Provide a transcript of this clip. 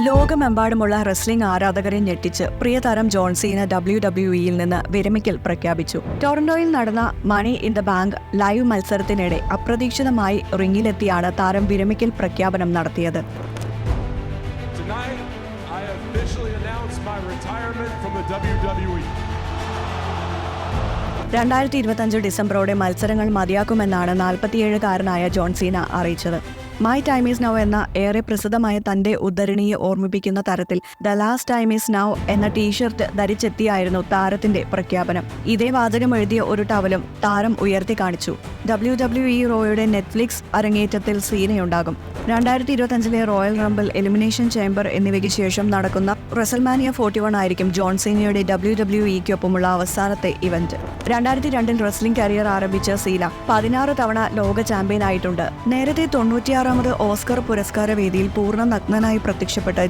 ലോകമെമ്പാടുമുള്ള റെസ്ലിംഗ് ആരാധകരെ ഞെട്ടിച്ച് പ്രിയതാരം ജോൺ സീന WWE-യിൽ നിന്ന് വിരമിക്കൽ പ്രഖ്യാപിച്ചു. ടൊറന്റോയിൽ നടന്ന money in the bank live മത്സരത്തിനിടെ അപ്രതീക്ഷിതമായി റിംഗിലെത്തിയാണ് താരം വിരമിക്കൽ പ്രഖ്യാപനം നടത്തിയത്. Tonight, I officially announce my retirement from the WWE. 2025 ഡിസംബറോടെ മത്സരങ്ങൾ മതിയാക്കുമെന്നാണ് 47-കാരനായ ജോൺ സീന അറിയിച്ചത്. മൈ ടൈം ഈസ് നൗ എന്ന ഏറെ പ്രസിദ്ധമായ തന്റെ ഉദ്ധരണിയെ ഓർമ്മിപ്പിക്കുന്ന തരത്തിൽ the last time is now എന്ന ടീഷർട്ട് ധരിച്ചെത്തിയായിരുന്നു താരത്തിന്റെ പ്രഖ്യാപനം. ഇതേ വാചകം എഴുതിയ ഒരു ടവലും താരം ഉയർത്തി കാണിച്ചു. WWE റോയുടെ നെറ്റ്ഫ്ലിക്സ് അരങ്ങേറ്റത്തിൽ സീനയുണ്ടാകും. 2025 റോയൽ റംബിൾ, എലിമിനേഷൻ ചേംബർ എന്നിവയ്ക്ക് ശേഷം നടക്കുന്ന റെസൽമാനിയ 41 ആയിരിക്കും ജോൺ സീനയുടെ WWE-ക്കൊപ്പമുള്ള അവസാനത്തെ ഇവന്റ്. 2002 റെസ്ലിംഗ് കരിയർ ആരംഭിച്ച സീന 16 തവണ ലോക ചാമ്പ്യനായിട്ടുണ്ട്. നേരത്തെ 96ാമത് ഓസ്കർ പുരസ്കാര വേദിയിൽ പൂർണ്ണ നഗ്നനായി പ്രത്യക്ഷപ്പെട്ട